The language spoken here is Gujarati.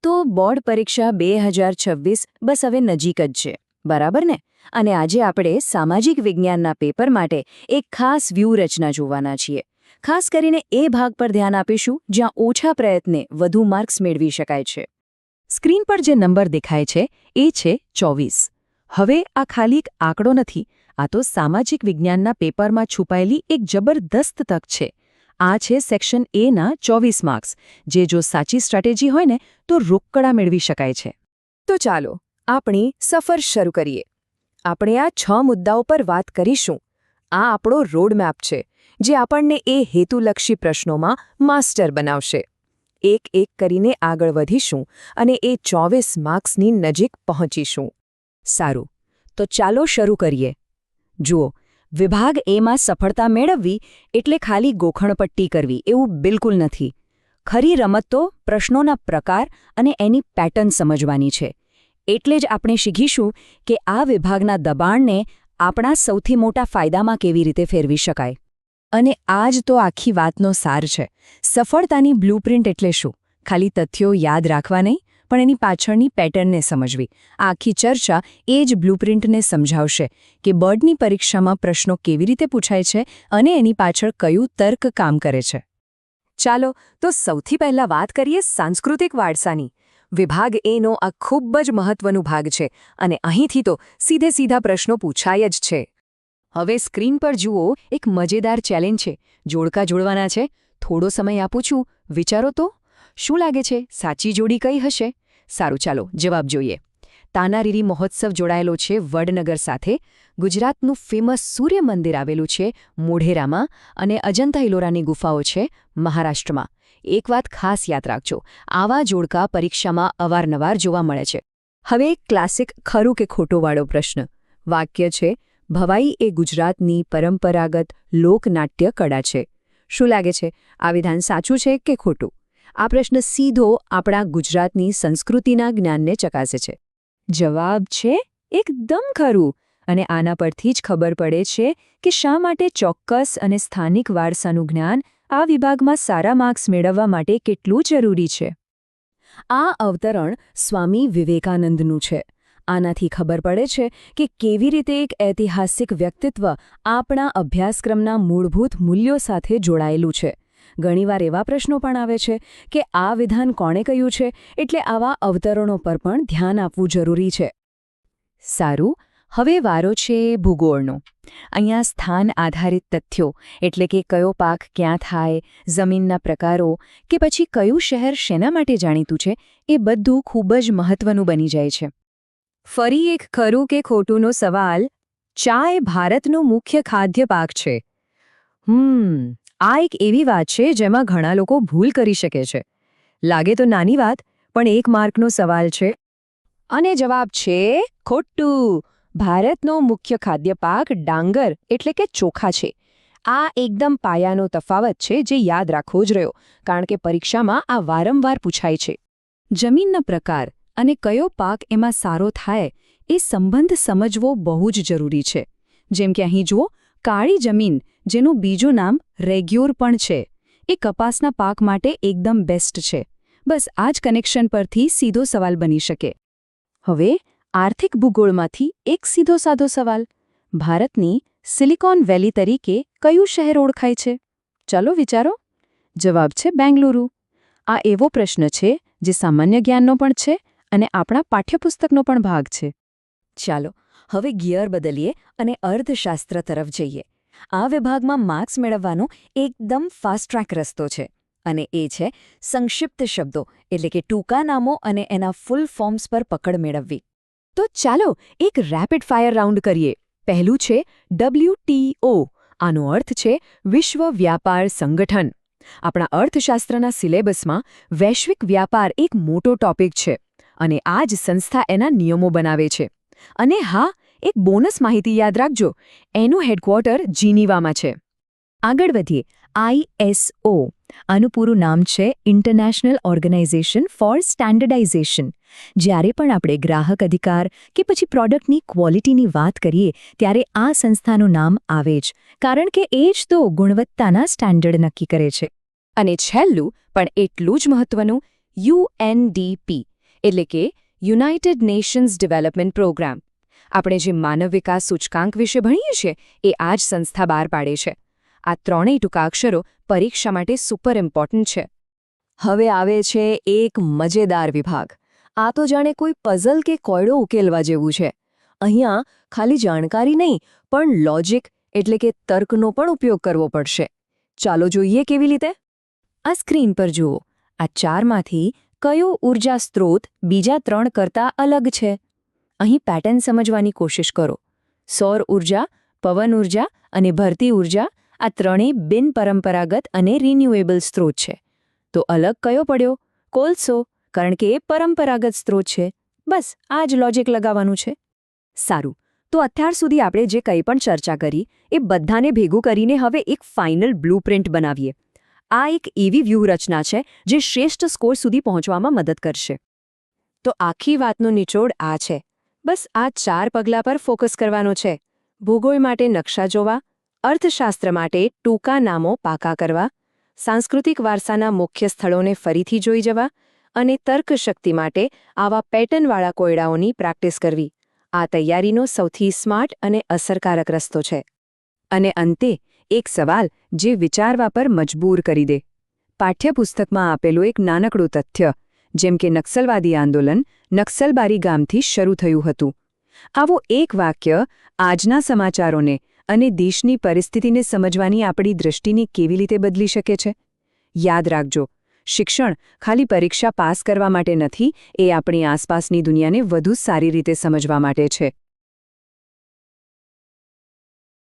તો બોર્ડ પરીક્ષા 2026 બસ હવે નજીક જ છે, બરાબર ને? અને આજે આપણે સામાજિક વિજ્ઞાનના પેપર માટે એક ખાસ વ્યૂહરચના જોવાના છીએ. ખાસ કરીને એ ભાગ પર ધ્યાન આપીશું જ્યાં ઓછા પ્રયત્ને વધુ માર્ક્સ મેળવી શકાય છે. સ્ક્રીન પર જે નંબર દેખાય છે એ છે 24. હવે આ ખાલી એક આંકડો નથી, આ તો સામાજિક વિજ્ઞાનના પેપરમાં છુપાયેલી એક જબરદસ્ત તક છે. આ છે સેક્શન એના 24 માર્ક્સ, જે જો સાચી સ્ટ્રેટેજી હોય ને તો રોકડા મેળવી શકાય છે. તો ચાલો આપણી સફર શરૂ કરીએ. આપણે આ 6 મુદ્દાઓ પર વાત કરીશું. આ આપણો રોડમેપ છે, જે આપણને એ હેતુલક્ષી પ્રશ્નોમાં માસ્ટર બનાવશે. એક એક કરીને આગળ વધીશું અને એ 24 માર્ક્સની નજીક પહોંચીશું. સારું, તો ચાલો શરૂ કરીએ. જુઓ, વિભાગ એમાં સફળતા મેળવવી એટલે ખાલી ગોખણપટ્ટી કરવી એવું બિલકુલ નથી. ખરી રમત તો પ્રશ્નોના પ્રકાર અને એની પેટર્ન સમજવાની છે. એટલે જ આપણે શીખીશું કે આ વિભાગના દબાણને આપણા સૌથી મોટા ફાયદામાં કેવી રીતે ફેરવી શકાય. અને આ જ તો આખી વાતનો સાર છે. સફળતાની બ્લુપ્રિન્ટ એટલે શું? ખાલી તથ્યો યાદ રાખવા નહીં, પણ એની પાછળની પેટર્નને સમજવી. આ આખી ચર્ચા એ જ બ્લુપ્રિન્ટને સમજાવશે કે બોર્ડની પરીક્ષામાં પ્રશ્નો કેવી રીતે પૂછાય છે અને એની પાછળ કયું તર્ક કામ કરે છે. ચાલો તો સૌથી પહેલા વાત કરીએ સાંસ્કૃતિક વારસાની. વિભાગ એનો આ ખૂબ જ મહત્વનો ભાગ છે અને અહીંથી તો સીધા પ્રશ્નો પૂછાય જ છે. હવે સ્ક્રીન પર જુઓ, એક મજેદાર ચેલેન્જ છે. જોડકા જોડવાના છે. થોડો સમય આપું છું, વિચારો તો. શું લાગે છે, સાચી જોડી કઈ હશે? સારું, ચાલો જવાબ જોઈએ. તાનારીરી મહોત્સવ જોડાયેલો છે વડનગર સાથે. ગુજરાતનું ફેમસ સૂર્ય મંદિર આવેલું છે મોઢેરામાં અને અજંતા ઇલોરાની ગુફાઓ છે મહારાષ્ટ્રમાં. એક વાત ખાસ યાદ રાખજો, આવા જોડકા પરીક્ષામાં અવારનવાર જોવા મળે છે. હવે એક ક્લાસિક ખરું કે ખોટોવાળો પ્રશ્ન. વાક્ય છે, ભવાઈ એ ગુજરાતની પરંપરાગત લોકનાટ્ય કળા છે. શું લાગે છે, આ વિધાન સાચું છે કે ખોટું? આ પ્રશ્ન સીધો આપણા ગુજરાતની સંસ્કૃતિના જ્ઞાનને ચકાસે છે. જવાબ છે એકદમ ખરું. અને આના પરથી જ ખબર પડે છે કે શા માટે ચોક્કસ અને સ્થાનિક વારસાનું જ્ઞાન આ વિભાગમાં સારા માર્ક્સ મેળવવા માટે કેટલું જરૂરી છે. આ અવતરણ સ્વામી વિવેકાનંદનું છે. આનાથી ખબર પડે છે કે કેવી રીતે એક ઐતિહાસિક વ્યક્તિત્વ આપણા અભ્યાસક્રમના મૂળભૂત મૂલ્યો સાથે જોડાયેલું છે. ઘણીવાર એવા પ્રશ્નો પણ આવે છે કે આ વિધાન કોણે કહ્યું છે, એટલે આવા અવતરણો પર પણ ધ્યાન આપવું જરૂરી છે. સારું, હવે વારો છે ભૂગોળનો. અહીંયા સ્થાન આધારિત તથ્યો એટલે કે કયો પાક ક્યાં થાય, જમીનના પ્રકારો કે પછી કયું શહેર શેના માટે જાણીતું છે, એ બધું ખૂબ જ મહત્વનું બની જાય છે. ફરી એક ખરું કે ખોટુંનો સવાલ. ચા એ ભારતનો મુખ્ય ખાદ્ય પાક છે. આ એક એવી વાત છે જેમાં ઘણા લોકો ભૂલ કરી શકે છે. લાગે તો નાની વાત, પણ 1 માર્કનો સવાલ છે. અને જવાબ છે ખોટું. ભારતનો મુખ્ય ખાદ્ય પાક ડાંગર એટલે કે ચોખા છે. આ એકદમ પાયાનો તફાવત છે જે યાદ રાખવો જ રહ્યો, કારણ કે પરીક્ષામાં આ વારંવાર પૂછાય છે. જમીનના પ્રકાર અને કયો પાક એમાં સારો થાય એ સંબંધ સમજવો બહુ જ જરૂરી છે. જેમ કે અહીં જુઓ, કાળી જમીન, જેનું બીજું નામ રેગ્યોર પણ છે, એ કપાસના પાક માટે એકદમ બેસ્ટ છે. બસ આ જ કનેક્શન પરથી સીધો સવાલ બની શકે. હવે આર્થિક ભૂગોળમાંથી એક સીધો સાદો સવાલ. ભારતની સિલિકોન વેલી તરીકે કયું શહેર ઓળખાય છે? ચાલો વિચારો. જવાબ છે બેંગલુરુ. આ એવો પ્રશ્ન છે જે સામાન્ય જ્ઞાનનો પણ છે અને આપણા પાઠ્યપુસ્તકનો પણ ભાગ છે. ચાલો હવે ગિયર બદલીએ અને અર્થશાસ્ત્ર તરફ જઈએ. આ વિભાગમાં માર્ક્સ મેળવવાનો એકદમ ફાસ્ટ ટ્રેક રસ્તો છે, અને એ છે સંક્ષિપ્ત શબ્દો એટલે કે ટૂંકા નામો અને એના ફૂલ ફોર્મ્સ પર પકડ મેળવવી. તો ચાલો એક રેપિડ ફાયર રાઉન્ડ કરીએ. પહેલું છે WTO. આનો અર્થ છે વિશ્વ વ્યાપાર સંગઠન. આપણા અર્થશાસ્ત્રના સિલેબસમાં વૈશ્વિક વ્યાપાર એક મોટો ટોપિક છે અને આ જ સંસ્થા એના નિયમો બનાવે છે. અને હા, એક બોનસ માહિતી યાદ રાખજો, એનું હેડક્વાર્ટર જીનીવામાં છે. આગળ વધીએ. ISO. આનું પૂરું નામ છે ઇન્ટરનેશનલ ઓર્ગેનાઇઝેશન ફોર સ્ટેન્ડર્ડાઇઝેશન. જ્યારે પણ આપણે ગ્રાહક અધિકાર કે પછી પ્રોડક્ટની ક્વોલિટીની વાત કરીએ ત્યારે આ સંસ્થાનું નામ આવે જ, કારણ કે એ જ તો ગુણવત્તાના સ્ટેન્ડર્ડ નક્કી કરે છે. અને છેલ્લું પણ એટલું જ મહત્વનું, UNDP એટલે કે યુનાઇટેડ નેશન્સ ડેવલપમેન્ટ પ્રોગ્રામ. આપણે જે માનવ વિકાસ સૂચકાંક વિશે ભણીએ છીએ એ આ જ સંસ્થા બહાર પાડે છે. આ ત્રણેય ટૂંકાક્ષરો પરીક્ષા માટે સુપર ઇમ્પોર્ટન્ટ છે. હવે આવે છે એક મજેદાર વિભાગ. આ તો જાણે કોઈ પઝલ કે કોયડો ઉકેલવા જેવું છે. અહીંયા ખાલી જાણકારી નહીં પણ લોજિક એટલે કે તર્કનો પણ ઉપયોગ કરવો પડશે. ચાલો જોઈએ કેવી રીતે. આ સ્ક્રીન પર જુઓ. આ ચારમાંથી કયો ઊર્જા સ્ત્રોત બીજા 3 કરતાં અલગ છે? અહીં પેટર્ન સમજવાની કોશિશ કરો. સૌર ઊર્જા, પવન ઊર્જા અને ભરતી ઊર્જા આ ત્રણેય બિનપરંપરાગત અને રિન્યુએબલ સ્ત્રોત છે. તો અલગ કયો પડ્યો? કોલસો, કારણ કે એ પરંપરાગત સ્ત્રોત છે. બસ આ જ લોજિક લગાવવાનું છે. સારું, તો અત્યાર સુધી આપણે જે કંઈ પણ ચર્ચા કરી એ બધાને ભેગું કરીને હવે એક ફાઇનલ બ્લુપ્રિન્ટ બનાવીએ. આ એક એવી વ્યૂહરચના છે જે શ્રેષ્ઠ સ્કોર સુધી પહોંચવામાં મદદ કરશે. તો આખી વાતનો નિચોડ આ છે. બસ આ 4 પગલાં પર ફોકસ કરવાનો છે. ભૂગોળ માટે નકશા જોવા, અર્થશાસ્ત્ર માટે ટૂંકા નામો પાકા કરવા, સાંસ્કૃતિક વારસાના મુખ્ય સ્થળોને ફરીથી જોઈ જવા અને તર્કશક્તિ માટે આવા પેટર્નવાળા કોયડાઓની પ્રેક્ટિસ કરવી. આ તૈયારીનો સૌથી સ્માર્ટ અને અસરકારક રસ્તો છે. અને અંતે એક સવાલ જે વિચારવા પર મજબૂર કરી દે. પાઠ્યપુસ્તકમાં આપેલું એક નાનકડું તથ્ય, જેમ કે નક્સલવાદી આંદોલન નક્સલબારી ગામથી શરૂ થયું હતું. આવું એક વાક્ય આજના સમાચારોને અને દેશની પરિસ્થિતિને સમજવાની આપણી દૃષ્ટિને કેવી રીતે બદલી શકે છે? યાદ રાખજો, શિક્ષણ ખાલી પરીક્ષા પાસ કરવા માટે નથી, એ આપણી આસપાસની દુનિયાને વધુ સારી રીતે સમજવા માટે છે.